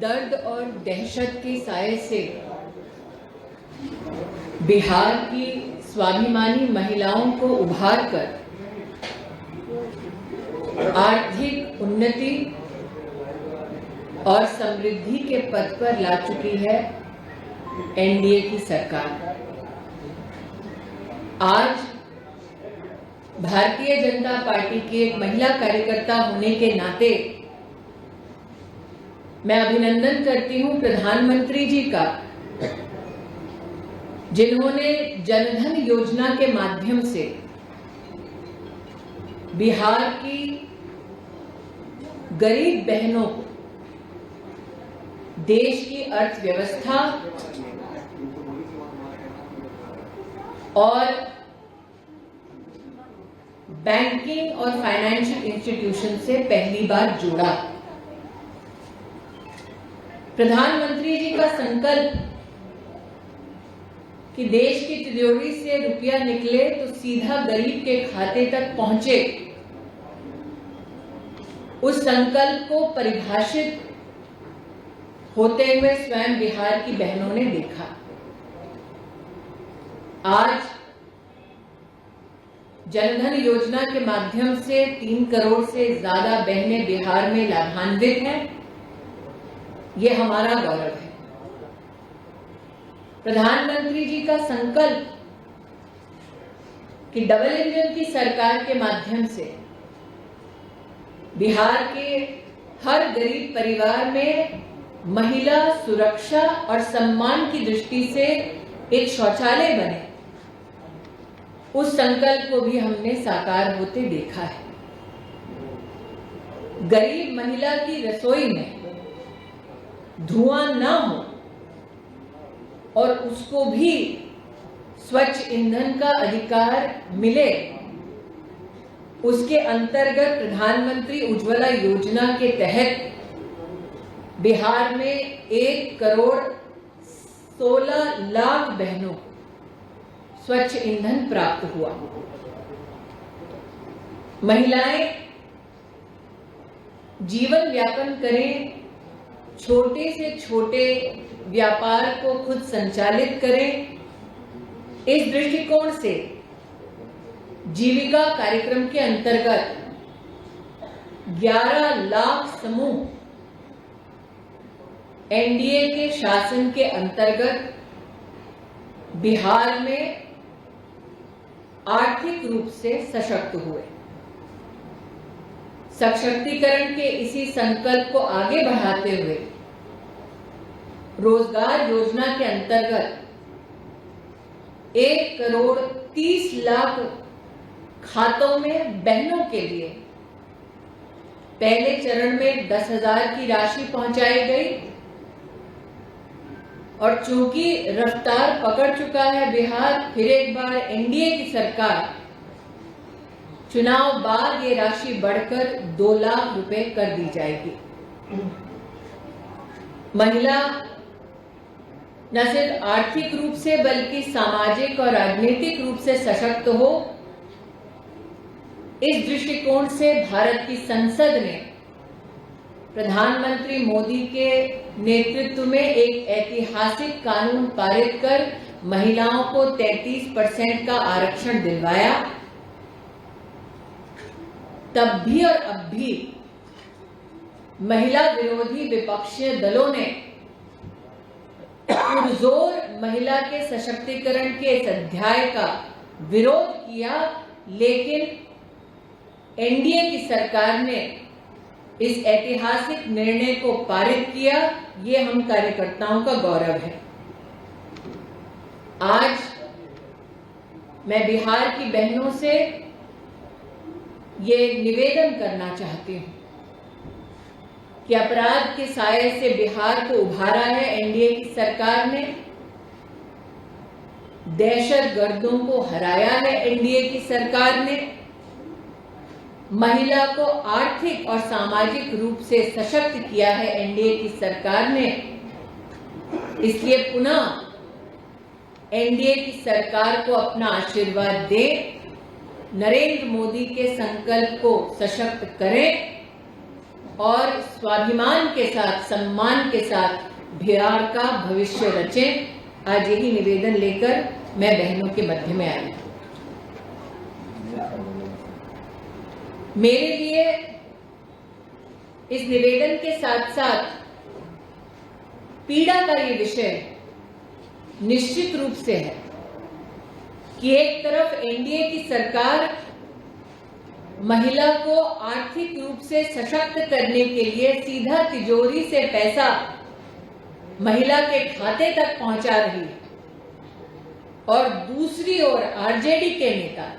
दर्द और दहशत के साए से बिहार की स्वाभिमानी महिलाओं को उभार कर आर्थिक उन्नति और समृद्धि के पथ पर ला चुकी है एनडीए की सरकार। आज भारतीय जनता पार्टी की एक महिला कार्यकर्ता होने के नाते मैं अभिनंदन करती हूं प्रधानमंत्री जी का, जिन्होंने जनधन योजना के माध्यम से बिहार की गरीब बहनों को देश की अर्थव्यवस्था और बैंकिंग और फाइनेंशियल इंस्टीट्यूशन से पहली बार जोड़ा। प्रधानमंत्री जी का संकल्प कि देश की तिजोरी से रुपया निकले तो सीधा गरीब के खाते तक पहुंचे, उस संकल्प को परिभाषित होते हुए स्वयं बिहार की बहनों ने देखा। आज जनधन योजना के माध्यम से 3 करोड़ से ज्यादा बहनें बिहार में लाभान्वित हैं। ये हमारा गौरव है। प्रधानमंत्री जी का संकल्प कि डबल इंजन की सरकार के माध्यम से बिहार के हर गरीब परिवार में महिला सुरक्षा और सम्मान की दृष्टि से एक शौचालय बने, उस संकल्प को भी हमने साकार होते देखा है। गरीब महिला की रसोई में धुआं न हो और उसको भी स्वच्छ ईंधन का अधिकार मिले, उसके अंतर्गत प्रधानमंत्री उज्ज्वला योजना के तहत बिहार में 1 करोड़ 16 लाख बहनों को स्वच्छ ईंधन प्राप्त हुआ। महिलाएं जीवन यापन करें, छोटे से छोटे व्यापार को खुद संचालित करें, इस दृष्टिकोण से जीविका कार्यक्रम के अंतर्गत 11 लाख समूह एनडीए के शासन के अंतर्गत बिहार में आर्थिक रूप से सशक्त हुए। सशक्तिकरण के इसी संकल्प को आगे बढ़ाते हुए रोजगार योजना के अंतर्गत 1 करोड़ 30 लाख खातों में बहनों के लिए पहले चरण में 10,000 की राशि पहुंचाई गई और चूंकि रफ्तार पकड़ चुका है बिहार, फिर एक बार एनडीए की सरकार चुनाव बाद ये राशि बढ़कर 2 लाख रुपए कर दी जाएगी। महिला न सिर्फ आर्थिक रूप से बल्कि सामाजिक और राजनीतिक रूप से सशक्त हो, इस दृष्टिकोण से भारत की संसद ने प्रधानमंत्री मोदी के नेतृत्व में एक ऐतिहासिक कानून पारित कर महिलाओं को 33% का आरक्षण दिलवाया। तब भी और अब भी महिला विरोधी विपक्षी दलों ने पुरजोर महिला के सशक्तिकरण के इस अध्याय का विरोध किया, लेकिन एनडीए की सरकार ने इस ऐतिहासिक निर्णय को पारित किया। ये हम कार्यकर्ताओं का गौरव है। आज मैं बिहार की बहनों से ये निवेदन करना चाहती हूं कि अपराध के साये से बिहार को उभारा है एनडीए की सरकार ने, दहशतगर्दों को हराया है एनडीए की सरकार ने, महिला को आर्थिक और सामाजिक रूप से सशक्त किया है एनडीए की सरकार ने। इसलिए पुनः एनडीए की सरकार को अपना आशीर्वाद दें, नरेंद्र मोदी के संकल्प को सशक्त करें और स्वाभिमान के साथ, सम्मान के साथ बिहार का भविष्य रचें। आज यही निवेदन लेकर मैं बहनों के मध्य में आई। मेरे लिए इस निवेदन के साथ साथ पीड़ा का ये विषय निश्चित रूप से है कि एक तरफ एनडीए की सरकार महिला को आर्थिक रूप से सशक्त करने के लिए सीधा तिजोरी से पैसा महिला के खाते तक पहुंचा रही है, और दूसरी ओर आरजेडी के नेता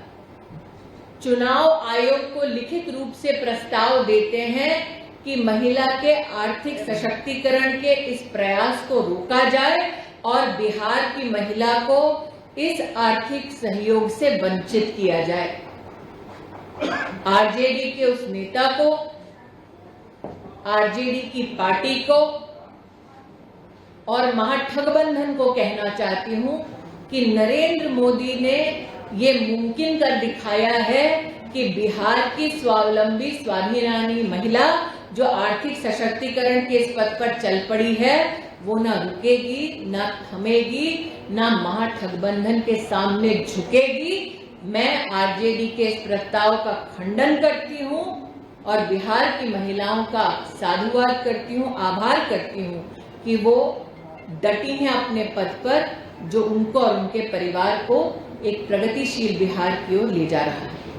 चुनाव आयोग को लिखित रूप से प्रस्ताव देते हैं कि महिला के आर्थिक सशक्तिकरण के इस प्रयास को रोका जाए और बिहार की महिला को इस आर्थिक सहयोग से वंचित किया जाए। आरजेडी के उस नेता को, आरजेडी की पार्टी को और महागठबंधन को कहना चाहती हूं कि नरेंद्र मोदी ने ये मुमकिन कर दिखाया है कि बिहार की स्वावलंबी स्वाभिमानी महिला जो आर्थिक सशक्तिकरण के इस पथ पर चल पड़ी है, वो ना रुकेगी, ना थमेगी, ना महागठबंधन के सामने झुकेगी। मैं आरजेडी के इस प्रस्ताव का खंडन करती हूं और बिहार की महिलाओं का साधुवाद करती हूं, आभार करती हूं कि वो डटी हैं अपने पद पर, जो उनको और उनके परिवार को एक प्रगतिशील बिहार की ओर ले जा रहा है।